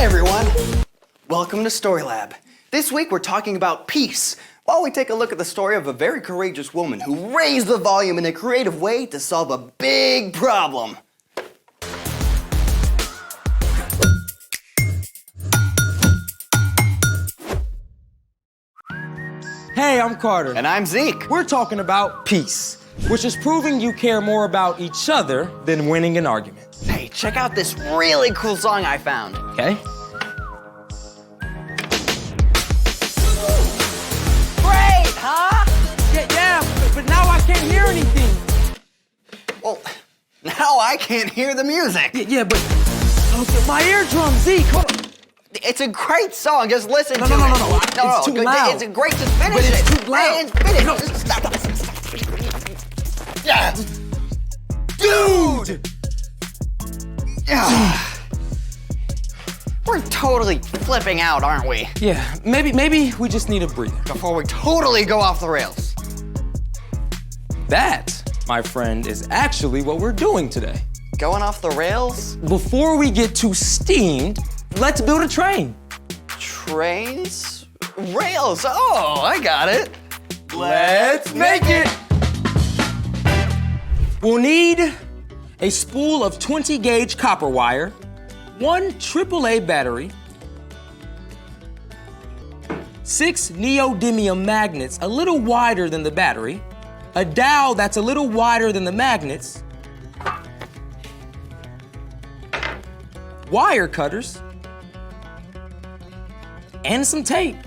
Hi, everyone. Welcome to Story Lab. This week, we're talking about peace, while we take a look at the story of a very courageous woman who raised the volume in a creative way to solve a big problem. Hey, I'm Carter. And I'm Zeke. We're talking about peace, which is proving you care more about each other than winning an argument. Hey, check out this really cool song I found. Okay? Great, huh? Yeah, but now I can't hear anything. Well, now I can't hear the music. Yeah, but okay, my eardrum, Zeke, hold on. It's a great song. Just listen to it. No. It's too loud. It's great. Just finish But it. it's too loud. Finish. No. Stop. Yeah. Dude! Yeah. We're totally flipping out, aren't we? Yeah, maybe we just need a breather. Before we totally go off the rails. That, my friend, is actually what we're doing today. Going off the rails? Before we get too steamed, let's build a train. Trains? Rails. Oh, I got it. Let's make it! We'll need a spool of 20-gauge copper wire, one AAA battery, 6 neodymium magnets a little wider than the battery, a dowel that's a little wider than the magnets, wire cutters, and some tape.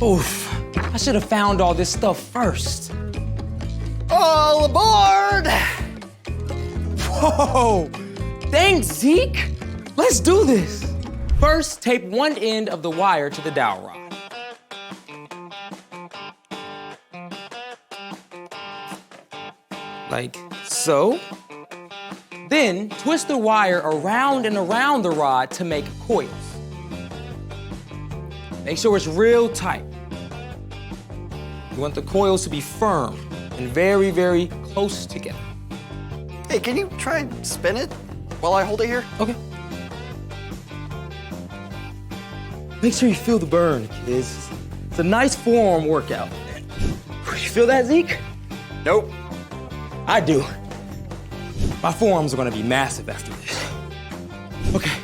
Oof, I should have found all this stuff first. All aboard! Whoa, thanks, Zeke. Let's do this. First, tape one end of the wire to the dowel rod. Like so. Then, twist the wire around and around the rod to make coils. Make sure it's real tight. You want the coils to be firm and very, very close together. Hey, can you try and spin it while I hold it here? Okay. Make sure you feel the burn, kids. It's a nice forearm workout. You feel that, Zeke? Nope. I do. My forearms are gonna be massive after this. Okay,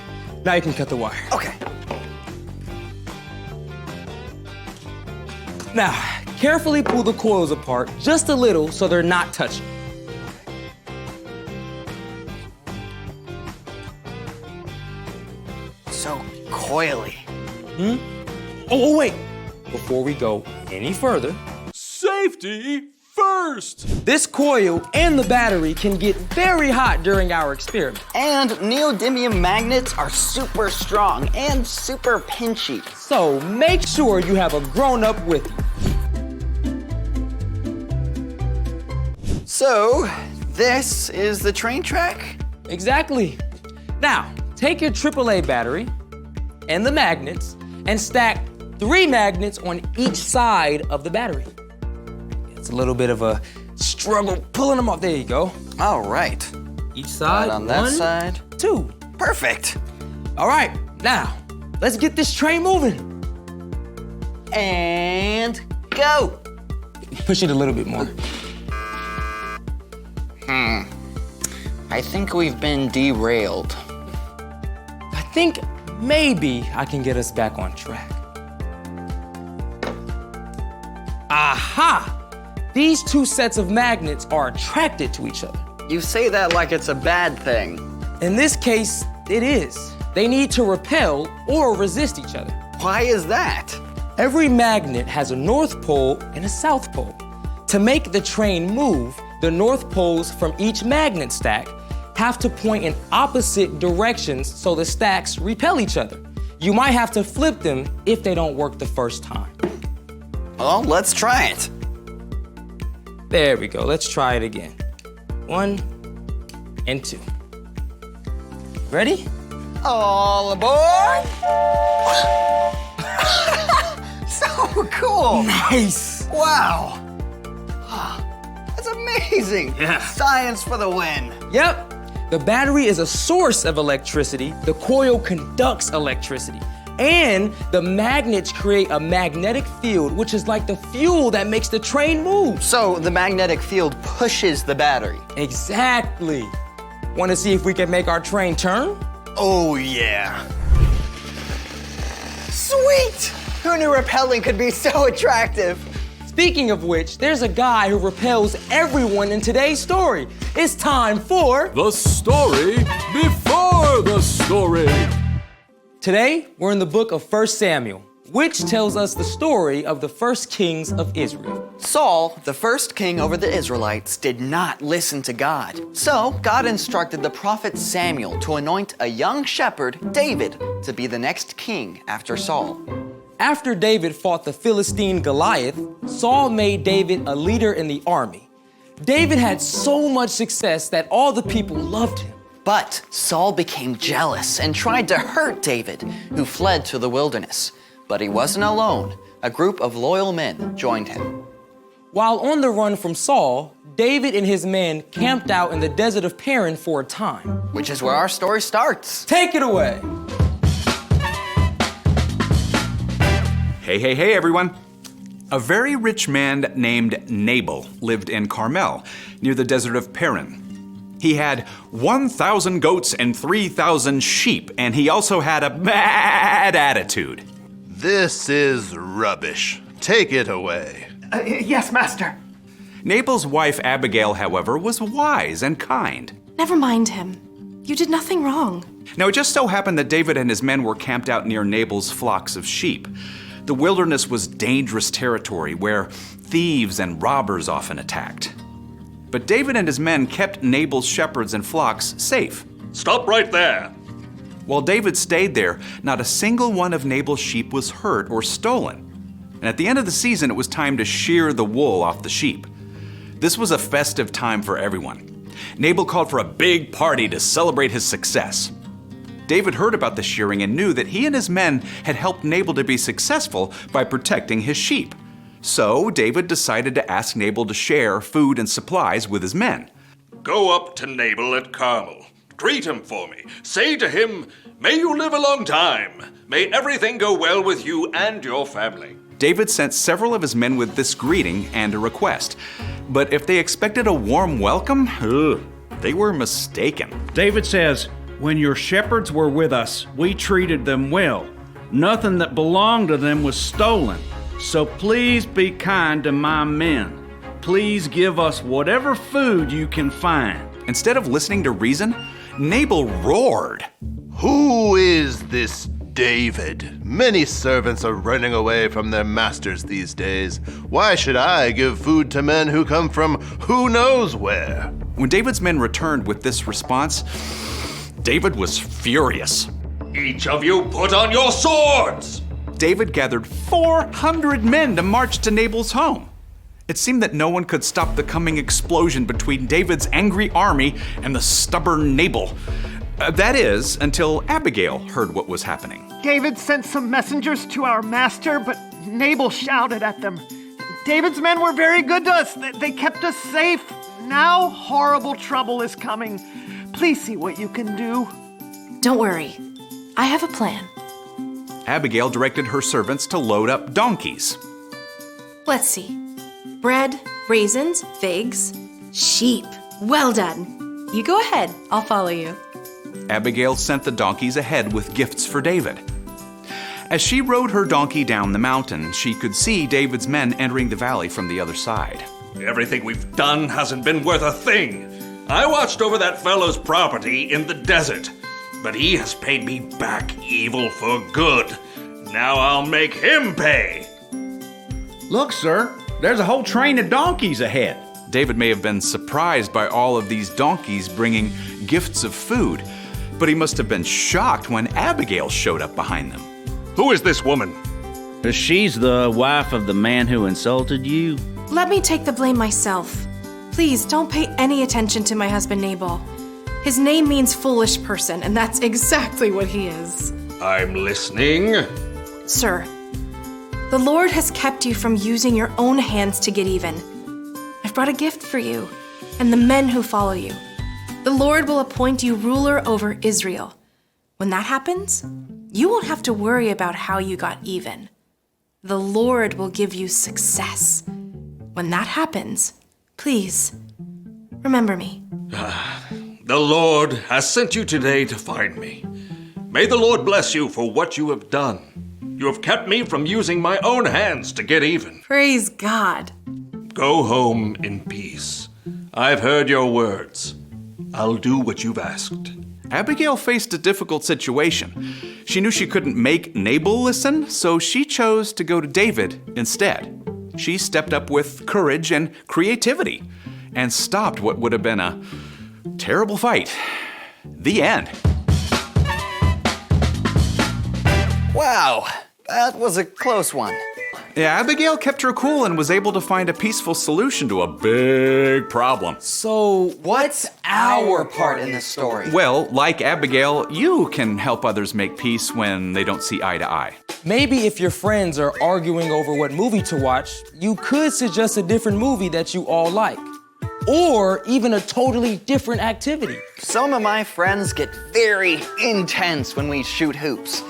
now you can cut the wire. Okay. Now, carefully pull the coils apart just a little so they're not touching. So coily. Oh, wait. Before we go any further, safety first. This coil and the battery can get very hot during our experiment. And neodymium magnets are super strong and super pinchy. So make sure you have a grown-up with you. So, this is the train track? Exactly. Now, take your AAA battery and the magnets and stack 3 magnets on each side of the battery. It's a little bit of a struggle pulling them off. There you go. All right. Each side, on that 1, side. 2. Perfect. All right, now, let's get this train moving. And go. Push it a little bit more. I think we've been derailed. I think maybe I can get us back on track. Aha! These 2 sets of magnets are attracted to each other. You say that like it's a bad thing. In this case, it is. They need to repel or resist each other. Why is that? Every magnet has a north pole and a south pole. To make the train move, the north poles from each magnet stack have to point in opposite directions so the stacks repel each other. You might have to flip them if they don't work the first time. Well, let's try it. There we go, let's try it again. 1 and 2. Ready? All aboard! So cool! Nice! Wow! That's amazing! Yeah. Science for the win! Yep, The battery is a source of electricity. The coil conducts electricity. And the magnets create a magnetic field, which is like the fuel that makes the train move. So the magnetic field pushes the battery. Exactly. Want to see if we can make our train turn? Oh, yeah. Sweet! Who knew rappelling could be so attractive? Speaking of which, there's a guy who repels everyone in today's story. It's time for The story before the story. Today, we're in the book of 1 Samuel, which tells us the story of the first kings of Israel. Saul, the first king over the Israelites, did not listen to God. So God instructed the prophet Samuel to anoint a young shepherd, David, to be the next king after Saul. After David fought the Philistine Goliath, Saul made David a leader in the army. David had so much success that all the people loved him. But Saul became jealous and tried to hurt David, who fled to the wilderness. But he wasn't alone. A group of loyal men joined him. While on the run from Saul, David and his men camped out in the desert of Paran for a time. Which is where our story starts. Take it away. Hey, everyone. A very rich man named Nabal lived in Carmel, near the desert of Paran. He had 1,000 goats and 3,000 sheep, and he also had a bad attitude. This is rubbish. Take it away. Yes, master. Nabal's wife Abigail, however, was wise and kind. Never mind him. You did nothing wrong. Now, it just so happened that David and his men were camped out near Nabal's flocks of sheep. The wilderness was dangerous territory where thieves and robbers often attacked. But David and his men kept Nabal's shepherds and flocks safe. Stop right there. While David stayed there, not a single one of Nabal's sheep was hurt or stolen. And at the end of the season, it was time to shear the wool off the sheep. This was a festive time for everyone. Nabal called for a big party to celebrate his success. David heard about the shearing and knew that he and his men had helped Nabal to be successful by protecting his sheep. So David decided to ask Nabal to share food and supplies with his men. Go up to Nabal at Carmel. Greet him for me. Say to him, may you live a long time. May everything go well with you and your family. David sent several of his men with this greeting and a request. But if they expected a warm welcome, they were mistaken. David says, when your shepherds were with us, we treated them well. Nothing that belonged to them was stolen. So please be kind to my men. Please give us whatever food you can find. Instead of listening to reason, Nabal roared. Who is this David? Many servants are running away from their masters these days. Why should I give food to men who come from who knows where? When David's men returned with this response, David was furious. Each of you put on your swords! David gathered 400 men to march to Nabal's home. It seemed that no one could stop the coming explosion between David's angry army and the stubborn Nabal. That is, until Abigail heard what was happening. David sent some messengers to our master, but Nabal shouted at them. David's men were very good to us. They kept us safe. Now horrible trouble is coming. Please see what you can do. Don't worry. I have a plan. Abigail directed her servants to load up donkeys. Let's see. Bread, raisins, figs, sheep. Well done. You go ahead. I'll follow you. Abigail sent the donkeys ahead with gifts for David. As she rode her donkey down the mountain, she could see David's men entering the valley from the other side. Everything we've done hasn't been worth a thing. I watched over that fellow's property in the desert, but he has paid me back evil for good. Now I'll make him pay. Look, sir, there's a whole train of donkeys ahead. David may have been surprised by all of these donkeys bringing gifts of food, but he must have been shocked when Abigail showed up behind them. Who is this woman? She's the wife of the man who insulted you. Let me take the blame myself. Please don't pay any attention to my husband Nabal. His name means foolish person, and that's exactly what he is. I'm listening. Sir, the Lord has kept you from using your own hands to get even. I've brought a gift for you and the men who follow you. The Lord will appoint you ruler over Israel. When that happens, you won't have to worry about how you got even. The Lord will give you success. When that happens, please, remember me. The Lord has sent you today to find me. May the Lord bless you for what you have done. You have kept me from using my own hands to get even. Praise God. Go home in peace. I've heard your words. I'll do what you've asked. Abigail faced a difficult situation. She knew she couldn't make Nabal listen, so she chose to go to David instead. She stepped up with courage and creativity and stopped what would have been a terrible fight. The end. Wow, that was a close one. Yeah, Abigail kept her cool and was able to find a peaceful solution to a big problem. So, What's our part in this story? Well, like Abigail, you can help others make peace when they don't see eye to eye. maybe if your friends are arguing over what movie to watch, you could suggest a different movie that you all like. Or even a totally different activity. Some of my friends get very intense when we shoot hoops.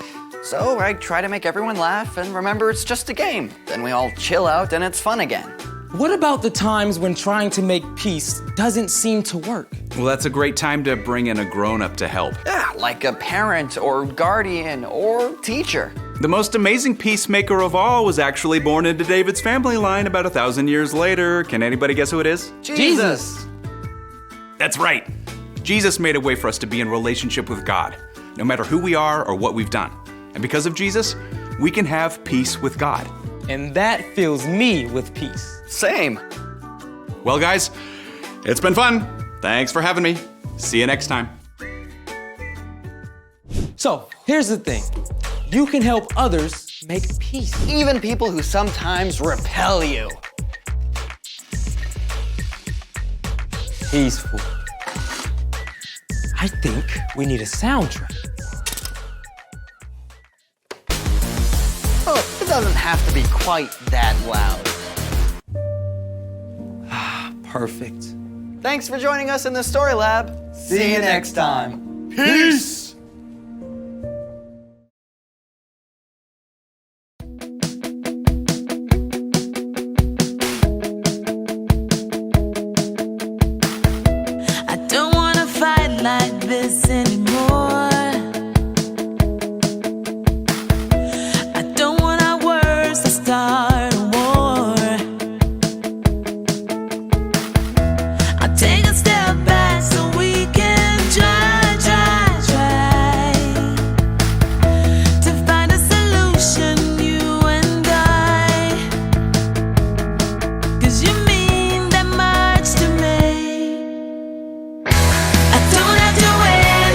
So I try to make everyone laugh and remember it's just a game. Then we all chill out and it's fun again. What about the times when trying to make peace doesn't seem to work? Well, that's a great time to bring in a grown-up to help. Yeah, like a parent or guardian or teacher. The most amazing peacemaker of all was actually born into David's family line about 1,000 years later. Can anybody guess who it is? Jesus. That's right. Jesus made a way for us to be in relationship with God, no matter who we are or what we've done. And because of Jesus, we can have peace with God. And that fills me with peace. Same. Well, guys, it's been fun. Thanks for having me. See you next time. So, here's the thing. You can help others make peace. Even people who sometimes repel you. Peaceful. I think we need a soundtrack. Oh, it doesn't have to be quite that loud. Perfect. Thanks for joining us in the Story Lab. See you next time. Peace! I don't wanna fight like this anymore. I don't want our words to start a war. I'll take a step back so we can try to find a solution, you and I. 'Cause you mean that much to me. I don't have to win,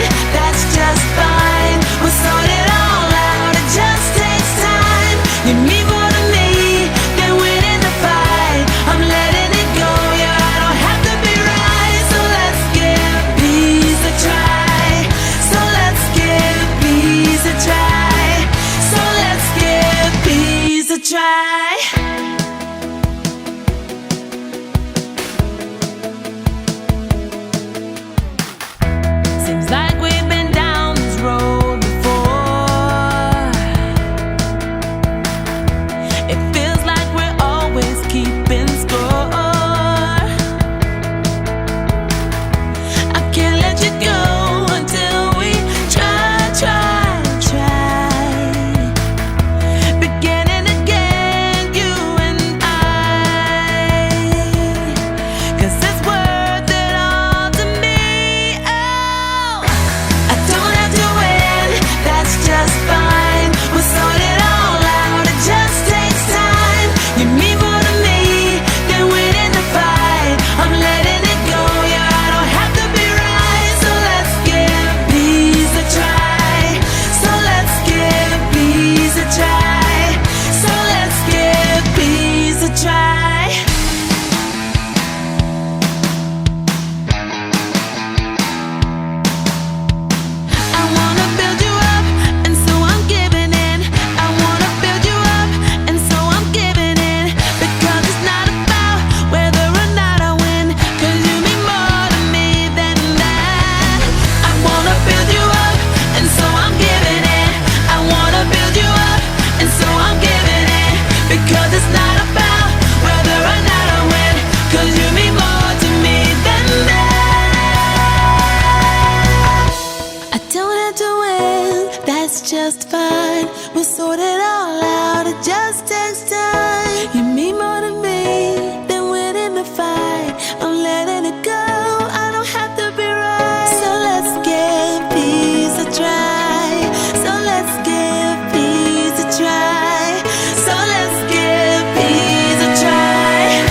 I don't have to win, that's just fine. We'll sort it all out, it just takes time. You mean more to me than winning the fight. I'm letting it go, I don't have to be right. So let's give peace a try. So let's give peace a try. So let's give peace a try.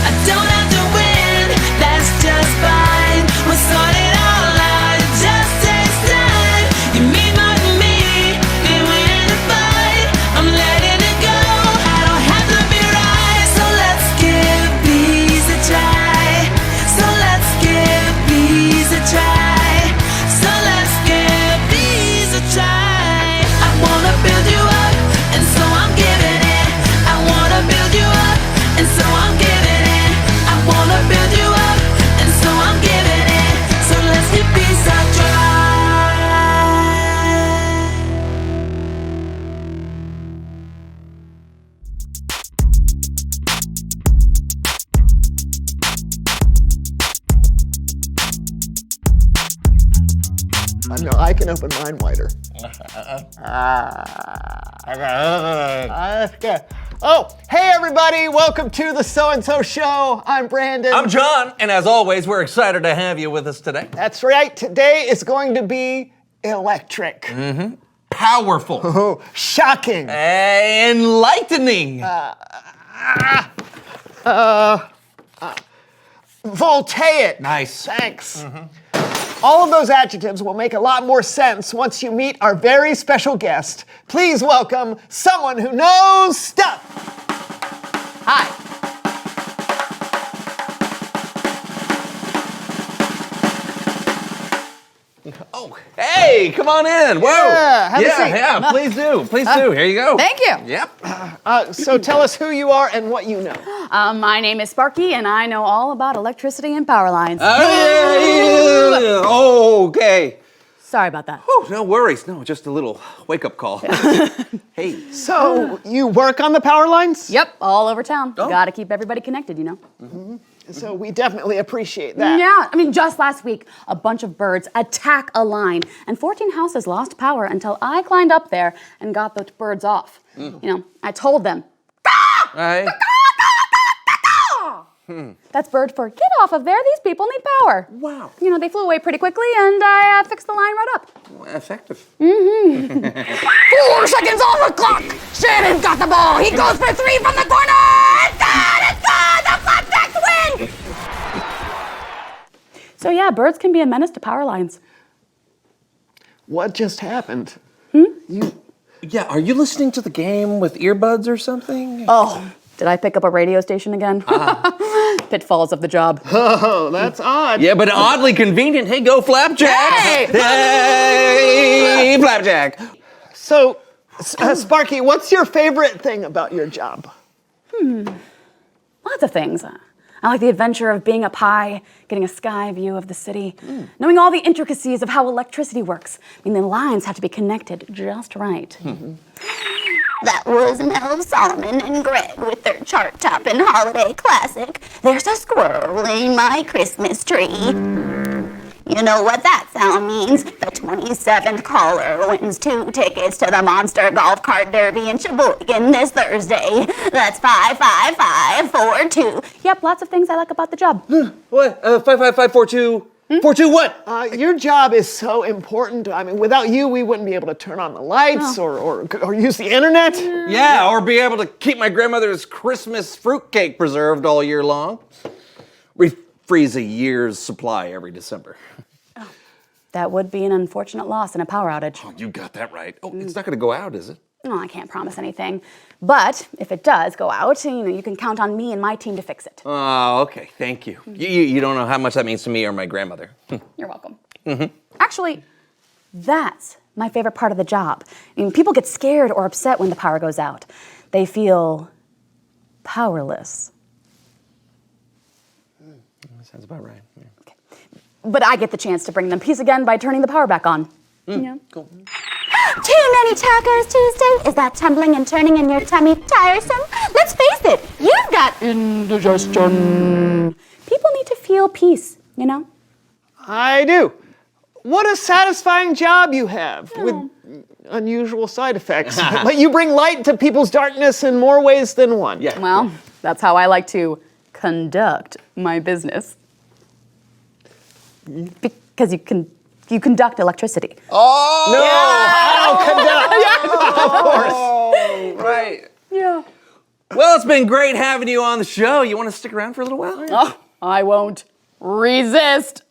I don't have to win, that's just fine. We'll sort it all out, it just takes time. You mean more to me than winning the fight. I'm letting it go, I don't have to be right. So let's give peace a try. So let's give peace a try. So let's give peace a try. I wanna build you up, and so I'm giving it. I wanna build you up, and so I'm giving it. I wanna build you up, and so I'm giving it. So let's give peace a try. No, I can open mine wider. That's good. Oh, hey everybody, welcome to the So-and-So Show. I'm Brandon. I'm John, and as always, we're excited to have you with us today. That's right, today is going to be electric. Powerful. Oh, shocking. Enlightening. Voltaic. Nice. Thanks. All of those adjectives will make a lot more sense once you meet our very special guest. Please welcome someone who knows stuff. Hi. Oh, hey, come on in. Whoa. Yeah, have a seat. Yeah, please do. Please do. Here you go. Thank you. Yep. So tell us who you are and what you know. My name is Sparky, and I know all about electricity and power lines. Oh, okay. Sorry about that. Oh, no worries. No, just a little wake-up call. Hey. So you work on the power lines? Yep, all over town. Gotta keep everybody connected, you know? So we definitely appreciate that. Yeah, I mean, just last week, a bunch of birds attack a line, and 14 houses lost power until I climbed up there and got the birds off. You know, I told them, Hey. that's bird for get off of there, these people need power. Wow. You know, they flew away pretty quickly, and I fixed the line right up. Effective. 4 seconds off the clock. Shannon's got the ball. He goes for 3 from the corner. It's good! It's good! The Flapjacks win! So yeah, birds can be a menace to power lines. What just happened? Yeah, are you listening to the game with earbuds or something? Oh, did I pick up a radio station again? Pitfalls of the job. Oh, that's odd. Yeah, but oddly convenient. Hey, go Flapjacks! Hey! Hey, Flapjack! So, Sparky, what's your favorite thing about your job? Lots of things. I like the adventure of being up high, getting a sky view of the city, knowing all the intricacies of how electricity works. I mean, the lines have to be connected just right. That was Mel Solomon and Greg with their chart-topping holiday classic, There's a Squirrel in My Christmas Tree. You know what that sound means. The 27th caller wins 2 tickets to the Monster Golf Cart Derby in Sheboygan this Thursday. That's 55542. Yep, lots of things I like about the job. What? 55542. 42 what? Your job is so important. I mean, without you, we wouldn't be able to turn on the lights or use the internet. Yeah, or be able to keep my grandmother's Christmas fruitcake preserved all year long. We freeze a year's supply every December. That would be an unfortunate loss in a power outage. Oh, you got that right. Oh, it's not going to go out, is it? Oh, I can't promise anything. But if it does go out, you can count on me and my team to fix it. Oh, okay. Thank you. You don't know how much that means to me or my grandmother. You're welcome. Actually, that's my favorite part of the job. I mean, people get scared or upset when the power goes out. They feel powerless. That sounds about right. Yeah. Okay. But I get the chance to bring them peace again by turning the power back on. Yeah. Cool. Too many tacos Tuesday? Is that tumbling and turning in your tummy tiresome? Let's face it, you've got indigestion. People need to feel peace, you know? I do. What a satisfying job you have with unusual side effects. But you bring light to people's darkness in more ways than one. Yeah. Well, that's how I like to conduct my business. Because you conduct electricity. Right. Yeah. Well, it's been great having you on the show. You want to stick around for a little while? Oh, I won't resist.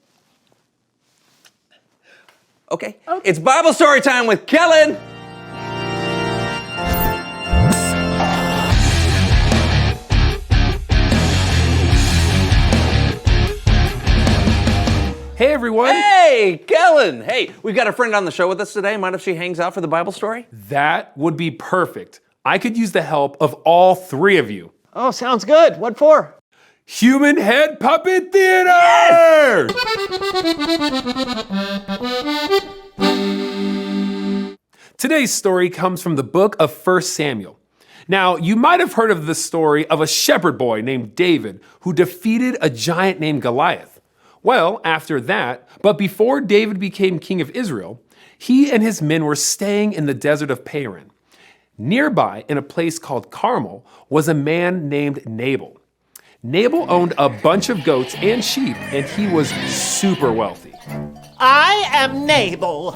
Okay. It's Bible story time with Kellen. Hey, everyone. Hey, Kellen. Hey, we've got a friend on the show with us today. Mind if she hangs out for the Bible story? That would be perfect. I could use the help of all three of you. Oh, sounds good. What for? Human Head Puppet Theater! Today's story comes from the book of 1 Samuel. Now, you might have heard of the story of a shepherd boy named David who defeated a giant named Goliath. Well, after that, but before David became king of Israel, he and his men were staying in the desert of Paran. Nearby, in a place called Carmel, was a man named Nabal. Nabal owned a bunch of goats and sheep, and he was super wealthy. I am Nabal.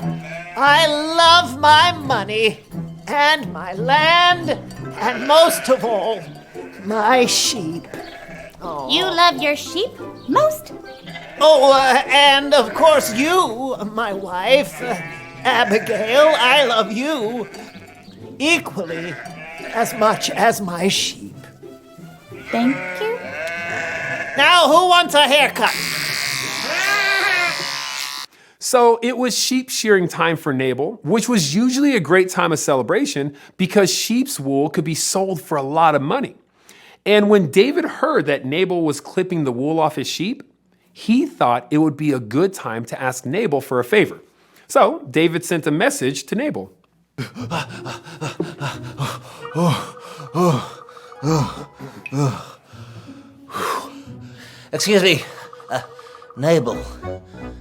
I love my money and my land, and most of all, my sheep. You love your sheep most? Oh, and of course you, my wife, Abigail, I love you equally as much as my sheep. Thank you. Now, who wants a haircut? So it was sheep shearing time for Nabal, which was usually a great time of celebration because sheep's wool could be sold for a lot of money. And when David heard that Nabal was clipping the wool off his sheep, he thought it would be a good time to ask Nabal for a favor. So David sent a message to Nabal. Excuse me, Nabal.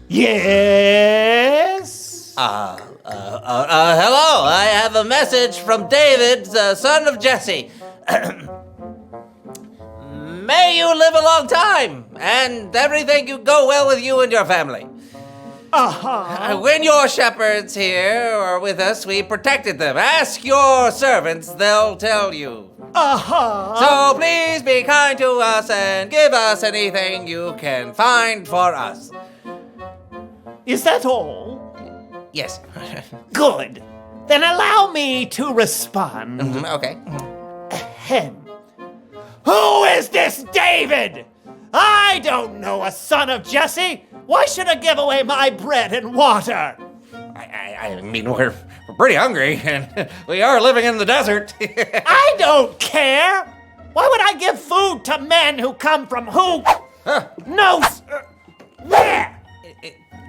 Yes? Hello, I have a message from David, son of Jesse. May you live a long time, and everything go well with you and your family. When your shepherds here are with us, we protected them. Ask your servants, they'll tell you. So please be kind to us and give us anything you can find for us. Is that all? Yes. Good. Then allow me to respond. Okay. Ahem. Who is this David? I don't know a son of Jesse. Why should I give away my bread and water? I mean, we're pretty hungry, and we are living in the desert. I don't care. Why would I give food to men who come from who? Where?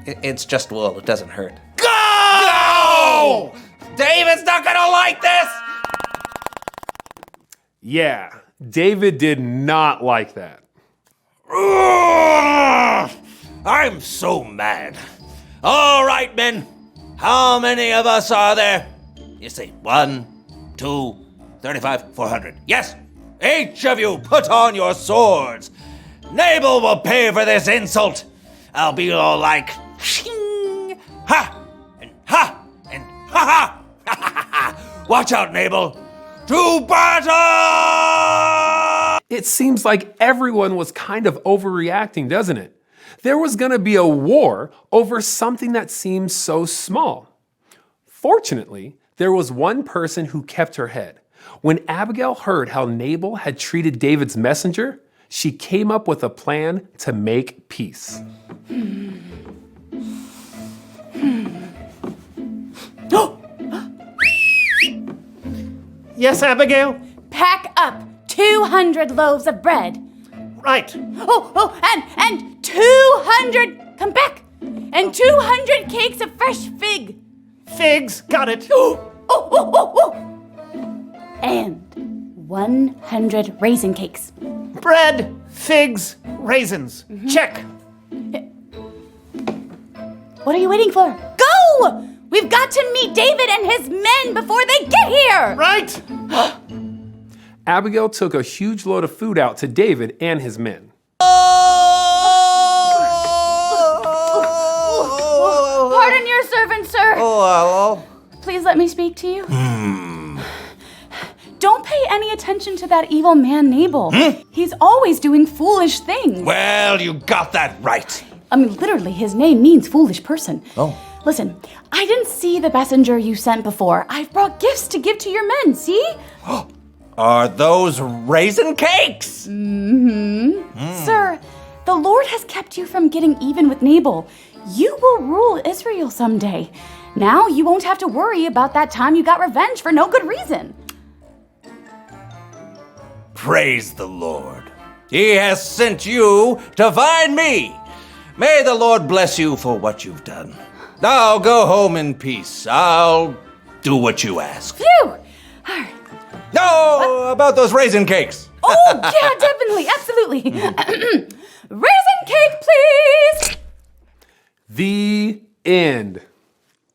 It's just wool. It doesn't hurt. Go! David's not gonna like this! Yeah, David did not like that. I'm so mad. All right, men. How many of us are there? You see, 1, 2, 35, 400. Yes, each of you put on your swords. Nabal will pay for this insult. I'll be all like, shing, ha, and ha, and ha, ha. Watch out, Nabal. To battle! It seems like everyone was kind of overreacting, doesn't it? There was going to be a war over something that seemed so small. Fortunately, there was one person who kept her head. When Abigail heard how Nabal had treated David's messenger, she came up with a plan to make peace. Yes, Abigail? Pack up 200 loaves of bread. Right. And 200, come back, and 200 cakes of fresh fig. Figs, got it. And 100 raisin cakes. Bread, figs, raisins. Check. What are you waiting for? Go! We've got to meet David and his men before they get here! Right? Abigail took a huge load of food out to David and his men. Pardon your servant, sir. Oh, hello. Please let me speak to you. Don't pay any attention to that evil man, Nabal. He's always doing foolish things. Well, you got that right. I mean, literally, his name means foolish person. Oh. Listen, I didn't see the messenger you sent before. I've brought gifts to give to your men, see? Are those raisin cakes? Sir, the Lord has kept you from getting even with Nabal. You will rule Israel someday. Now you won't have to worry about that time you got revenge for no good reason. Praise the Lord. He has sent you to find me. May the Lord bless you for what you've done. Now go home in peace. I'll do what you ask. Phew! All right. No, about those raisin cakes. Oh, yeah, definitely, absolutely. Raisin cake, please! The end.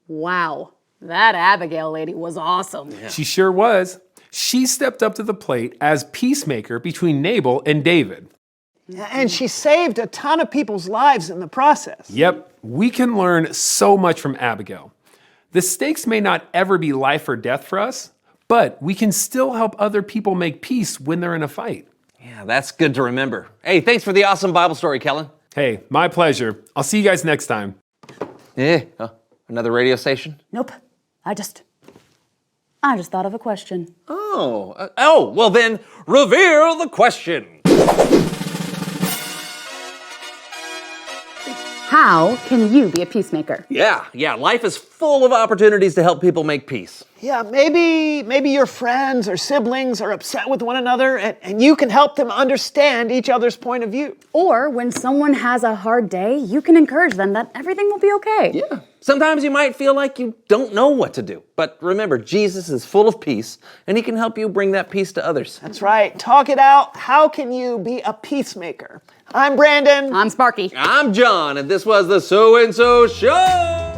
Wow, that Abigail lady was awesome. She sure was. She stepped up to the plate as peacemaker between Nabal and David. And she saved a ton of people's lives in the process. Yep, we can learn so much from Abigail. The stakes may not ever be life or death for us, but we can still help other people make peace when they're in a fight. Yeah, that's good to remember. Hey, thanks for the awesome Bible story, Kellen. Hey, my pleasure. I'll see you guys next time. Another radio station? Nope, I just thought of a question. Well then, reveal the question. How can you be a peacemaker? Yeah, life is full of opportunities to help people make peace. Yeah, maybe your friends or siblings are upset with one another and you can help them understand each other's point of view. Or when someone has a hard day, you can encourage them that everything will be okay. Yeah. Sometimes you might feel like you don't know what to do. But remember, Jesus is full of peace, and he can help you bring that peace to others. That's right. Talk it out. How can you be a peacemaker? I'm Brandon. I'm Sparky. I'm John, and this was the So and So Show.